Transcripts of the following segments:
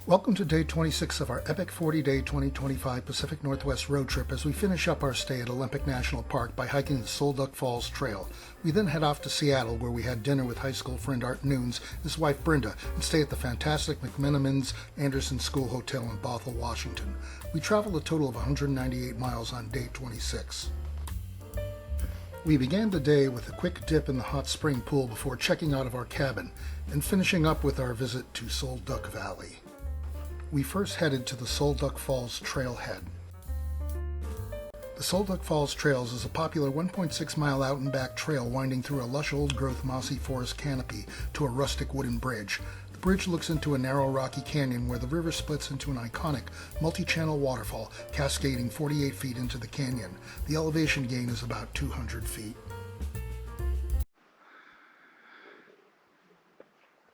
Welcome to day 26 of our epic 40-day 2025 Pacific Northwest road trip as we finish up our stay at Olympic National Park by hiking the Sol Duc Falls Trail. We then head off to Seattle where we had dinner with high school friend Art Nunes, his wife Brenda, and stay at the fantastic McMenamins Anderson School Hotel in Bothell, Washington. We traveled a total of 198 miles on day 26. We began the day with a quick dip in the hot spring pool before checking out of our cabin and finishing up with our visit to Sol Duc Valley. We first headed to the Sol Duc Falls Trailhead. The Sol Duc Falls Trails is a popular 1.6-mile out-and-back trail winding through a lush old-growth mossy forest canopy to a rustic wooden bridge. The bridge looks into a narrow rocky canyon where the river splits into an iconic multi-channel waterfall cascading 48 feet into the canyon. The elevation gain is about 200 feet.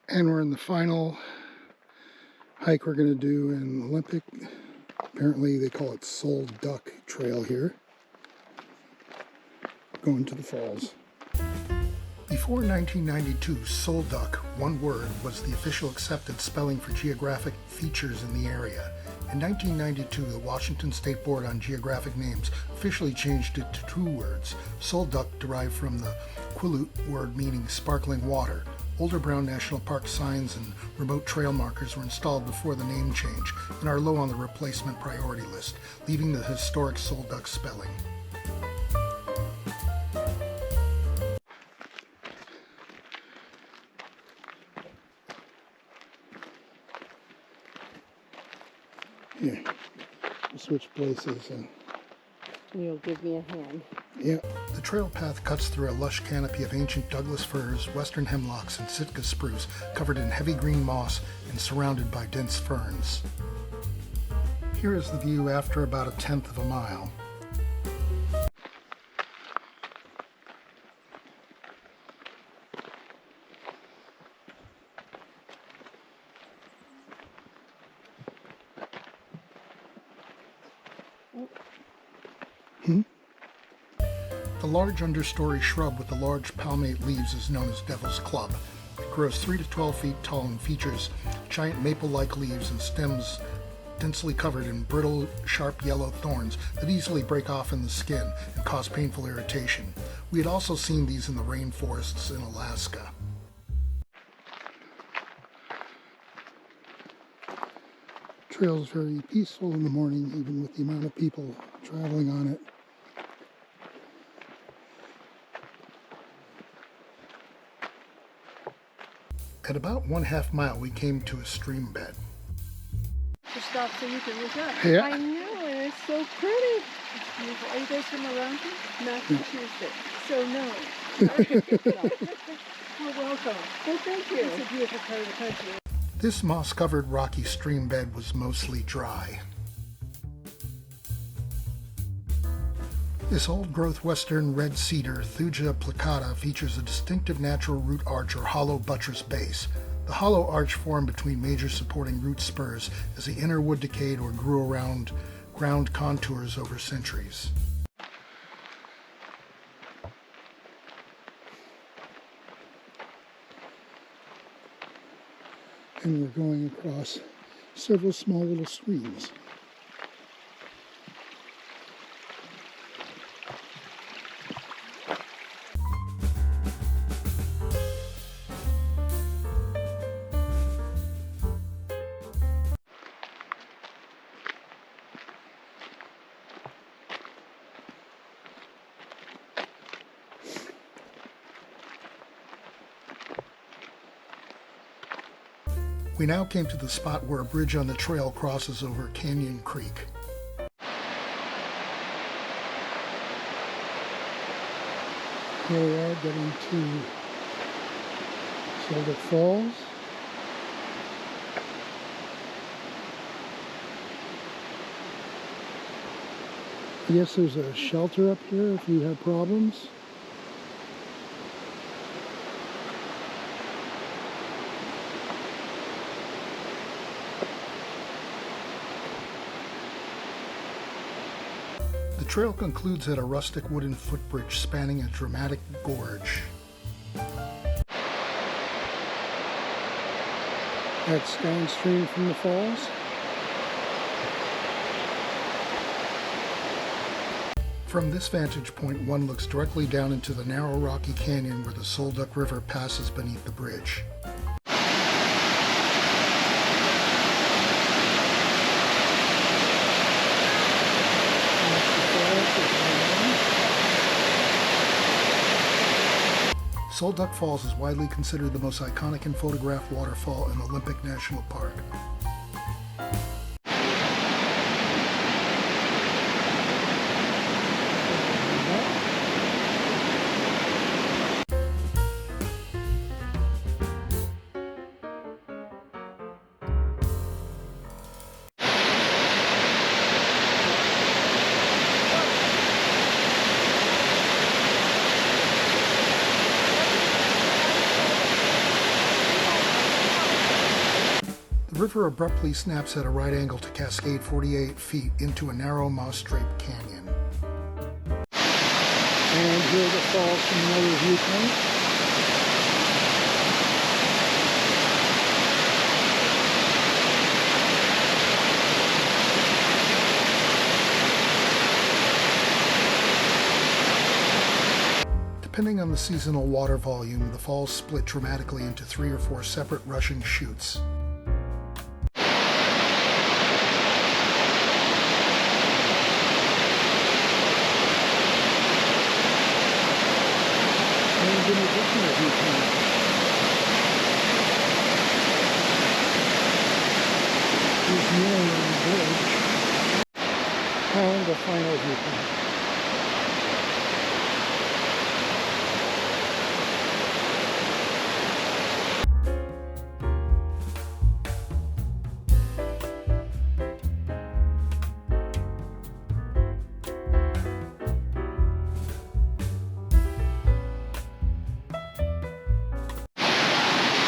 And we're in the final hike we're going to do in Olympic. Apparently they call it Sol Duc Trail here. Going to the falls. Before 1992, Sol Duc, one word, was the official accepted spelling for geographic features in the area. In 1992, the Washington State Board on Geographic Names officially changed it to two words. Sol Duc derived from the Quileute word meaning sparkling water. Older Brown National Park signs and remote trail markers were installed before the name change and are low on the replacement priority list, leaving the historic Sol Duc spelling. Here, we'll switch places and you'll give me a hand. Yeah. The trail path cuts through a lush canopy of ancient Douglas firs, western hemlocks, and Sitka spruce, covered in heavy green moss and surrounded by dense ferns. Here is the view after about 1/10 of a mile. The large understory shrub with the large palmate leaves is known as Devil's Club. It grows 3 to 12 feet tall and features giant maple-like leaves and stems densely covered in brittle, sharp yellow thorns that easily break off in the skin and cause painful irritation. We had also seen these in the rainforests in Alaska. The trail is very peaceful in the morning, even with the amount of people traveling on it. At about 1/2 mile, we came to a stream bed. To stop so you can look up. Yeah. I know, and it's so pretty. It's beautiful. Are you guys from around here? Massachusetts. So no. Well, welcome. Well, thank you. It's a beautiful part of the country. This moss-covered rocky stream bed was mostly dry. This old-growth western red cedar, Thuja plicata, features a distinctive natural root arch or hollow buttress base. The hollow arch formed between major supporting root spurs as the inner wood decayed or grew around ground contours over centuries. And we're going across several small little streams. We now came to the spot where a bridge on the trail crosses over Canyon Creek. Here we are getting to Sol Duc Falls. I guess there's a shelter up here if you have problems. The trail concludes at a rustic wooden footbridge spanning a dramatic gorge. That's downstream from the falls. From this vantage point, one looks directly down into the narrow rocky canyon where the Sol Duc River passes beneath the bridge. Sol Duc Falls is widely considered the most iconic and photographed waterfall in Olympic National Park. The river abruptly snaps at a right angle to cascade 48 feet into a narrow moss-draped canyon. And here the falls from another viewpoint. Depending on the seasonal water volume, the falls split dramatically into 3 or 4 separate rushing chutes. And the final viewpoint.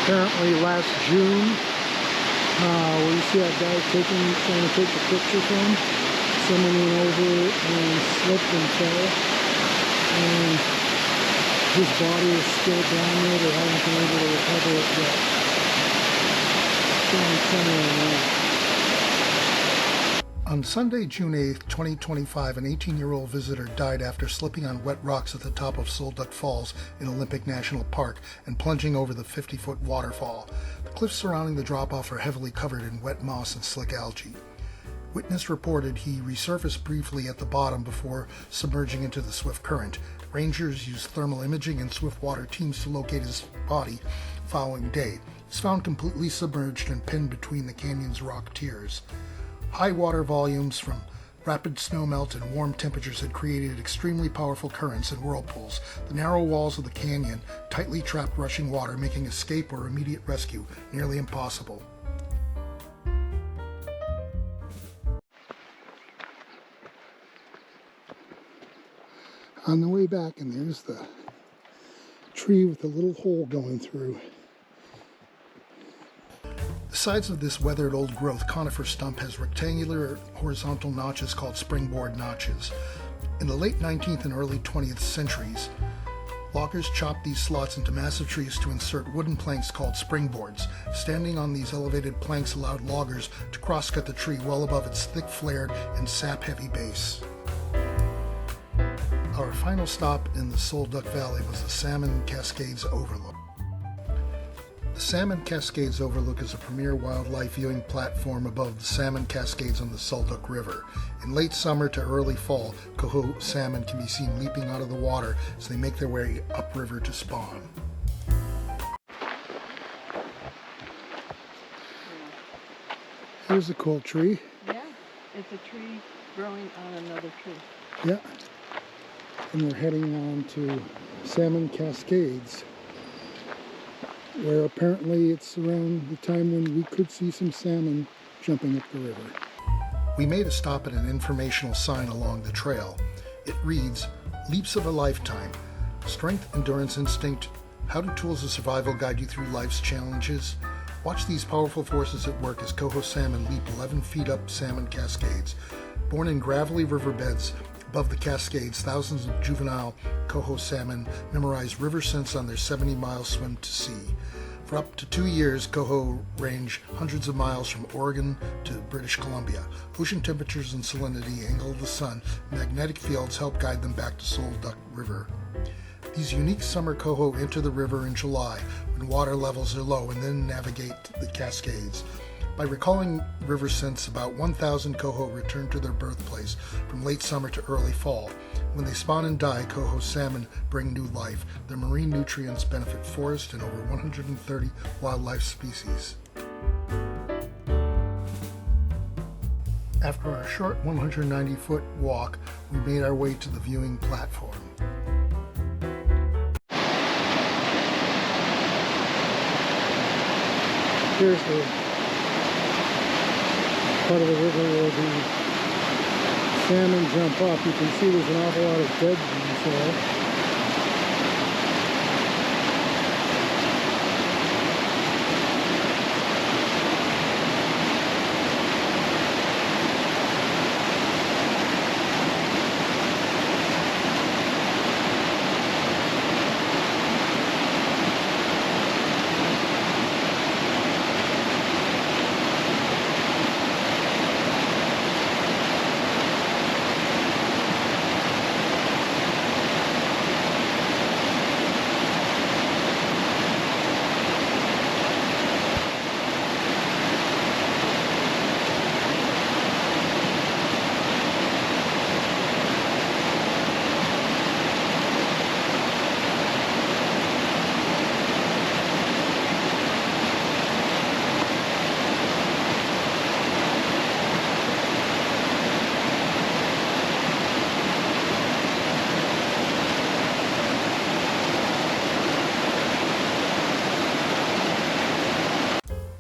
Apparently last June, where you see that guy trying to take the picture from, someone went over and slipped and fell, and his body is still down there. They haven't been able to recover it yet. Down somewhere in there. On Sunday, June 8th, 2025, an 18-year-old visitor died after slipping on wet rocks at the top of Sol Duc Falls in Olympic National Park and plunging over the 50-foot waterfall. The cliffs surrounding the drop-off are heavily covered in wet moss and slick algae. Witness reported he resurfaced briefly at the bottom before submerging into the swift current. Rangers used thermal imaging and swift water teams to locate his body the following day. He was found completely submerged and pinned between the canyon's rock tiers. High water volumes from rapid snowmelt and warm temperatures had created extremely powerful currents and whirlpools. The narrow walls of the canyon tightly trapped rushing water, making escape or immediate rescue nearly impossible. On the way back, and there's the tree with a little hole going through. The sides of this weathered old-growth conifer stump has rectangular horizontal notches called springboard notches. In the late 19th and early 20th centuries, loggers chopped these slots into massive trees to insert wooden planks called springboards. Standing on these elevated planks allowed loggers to crosscut the tree well above its thick, flared, and sap-heavy base. Our final stop in the Sol Duc Valley was the Salmon Cascade Overlook. The Salmon Cascade Overlook is a premier wildlife viewing platform above the salmon cascades on the Sol Duc River. In late summer to early fall, Coho salmon can be seen leaping out of the water as they make their way upriver to spawn. Here's a cool tree. Yeah, it's a tree growing on another tree. Yeah. And we're heading on to Salmon Cascades, where apparently it's around the time when we could see some salmon jumping up the river. We made a stop at an informational sign along the trail. It reads, "Leaps of a lifetime. Strength, endurance, instinct. How do tools of survival guide you through life's challenges? Watch these powerful forces at work as Coho salmon leap 11 feet up salmon cascades. Born in gravelly riverbeds above the cascades, thousands of juvenile Coho salmon memorize river scents on their 70-mile swim to sea. For up to 2 years, coho range hundreds of miles from Oregon to British Columbia. Ocean temperatures and salinity, angle of the sun, and magnetic fields help guide them back to Sol Duc River. These unique summer coho enter the river in July when water levels are low and then navigate the Cascades. By recalling river scents, about 1,000 coho return to their birthplace from late summer to early fall. When they spawn and die, coho salmon bring new life. Their marine nutrients benefit forest and over 130 wildlife species. After our short 190-foot walk, we made our way to the viewing platform. Here's the part of the river where the salmon jump up. You can see there's an awful lot of dead ones there.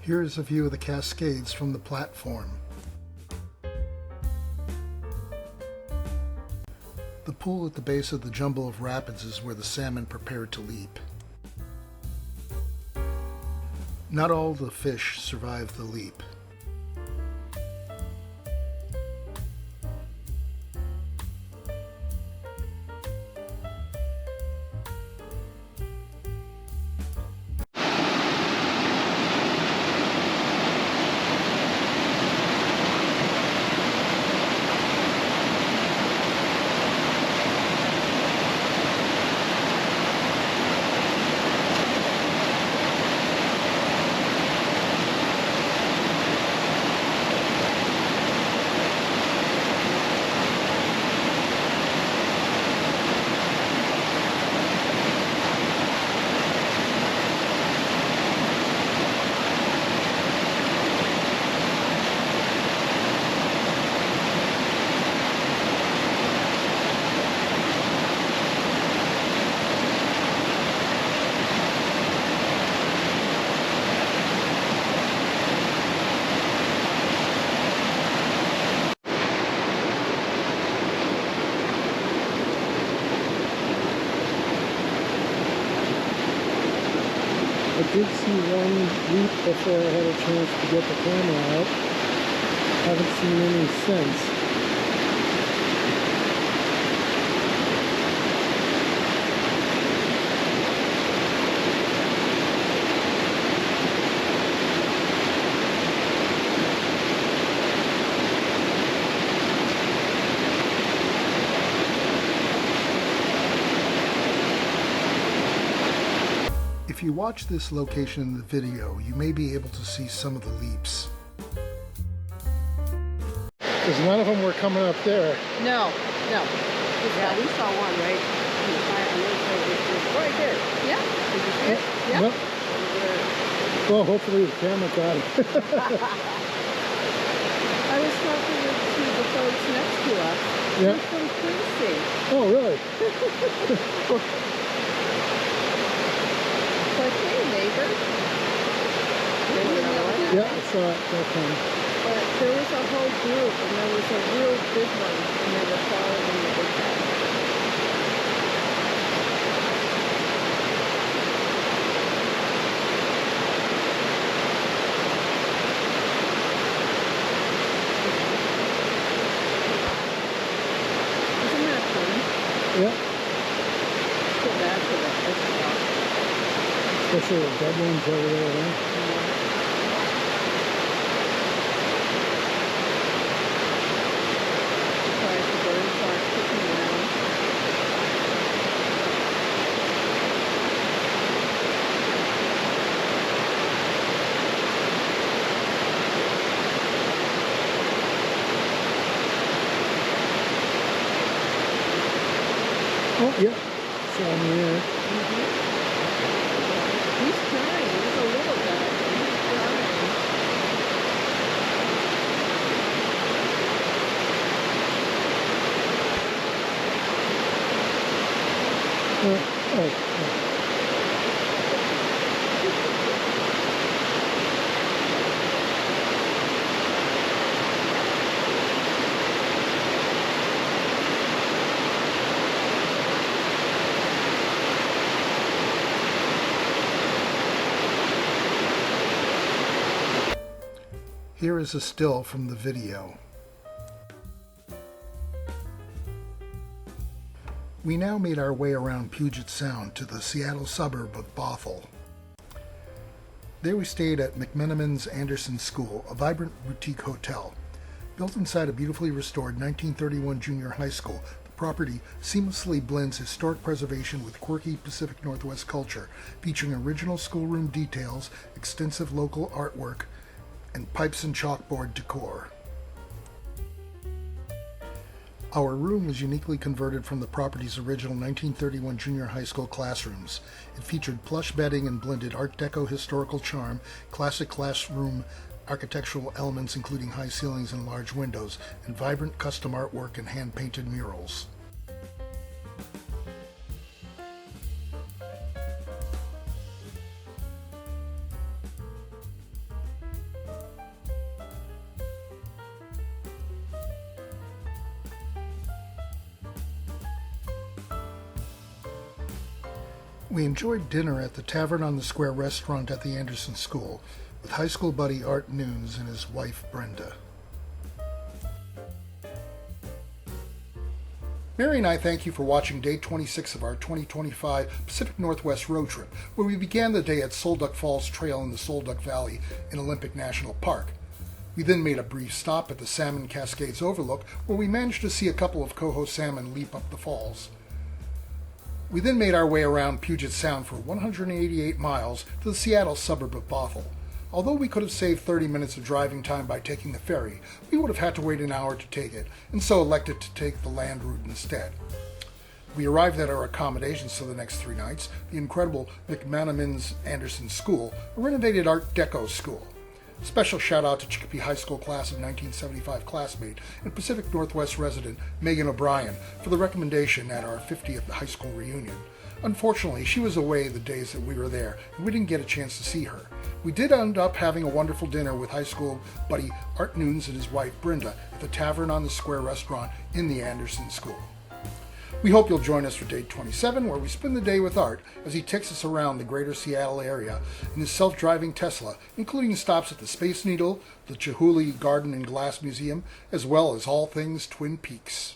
Here is a view of the Cascades from the platform. The pool at the base of the jumble of rapids is where the salmon prepare to leap. Not all the fish survive the leap. I did see one leap before I had a chance to get the camera out. Haven't seen any since. If you watch this location in the video, you may be able to see some of the leaps. Because none of them were coming up there. No. Yeah, we saw one right in the fire. Right there. Yeah. Did you see it? Yeah. Nope. Well, hopefully the camera got it. I was talking to the folks next to us. Yeah. They're from Quincy. Oh, really? Like, hey, neighbor. Yeah, I saw it that time. But there was a whole group, and there was a real big one, and they were following the big guy. Isn't that funny? Yeah. Feel bad for that. That's awesome. Especially the dead ones over there, huh? Surprised the birds aren't kicking around. Oh, yeah. Saw me there. He's trying. He's a little guy. He's trying. Oh. Here is a still from the video. We now made our way around Puget Sound to the Seattle suburb of Bothell. There we stayed at McMenamins Anderson School, a vibrant boutique hotel. Built inside a beautifully restored 1931 junior high school, the property seamlessly blends historic preservation with quirky Pacific Northwest culture, featuring original schoolroom details, extensive local artwork, and pipes and chalkboard decor. Our room was uniquely converted from the property's original 1931 junior high school classrooms. It featured plush bedding and blended Art Deco historical charm, classic classroom architectural elements including high ceilings and large windows, and vibrant custom artwork and hand-painted murals. We enjoyed dinner at the Tavern on the Square restaurant at the Anderson School with high school buddy Art Nunes and his wife Brenda. Mary and I thank you for watching day 26 of our 2025 Pacific Northwest road trip, where we began the day at Sol Duc Falls Trail in the Sol Duc Valley in Olympic National Park. We then made a brief stop at the Salmon Cascade Overlook, where we managed to see a couple of coho salmon leap up the falls. We then made our way around Puget Sound for 188 miles to the Seattle suburb of Bothell. Although we could have saved 30 minutes of driving time by taking the ferry, we would have had to wait an hour to take it, and so elected to take the land route instead. We arrived at our accommodations for the next 3 nights, the incredible McMenamins Anderson School, a renovated Art Deco school. Special shout out to Chicopee High School class of 1975 classmate and Pacific Northwest resident Megan O'Brien for the recommendation at our 50th high school reunion. Unfortunately, she was away the days that we were there, and we didn't get a chance to see her. We did end up having a wonderful dinner with high school buddy Art Nunes and his wife Brenda at the Tavern on the Square restaurant in the Anderson School. We hope you'll join us for day 27, where we spend the day with Art as he takes us around the greater Seattle area in his self-driving Tesla, including stops at the Space Needle, the Chihuly Garden and Glass Museum, as well as all things Twin Peaks.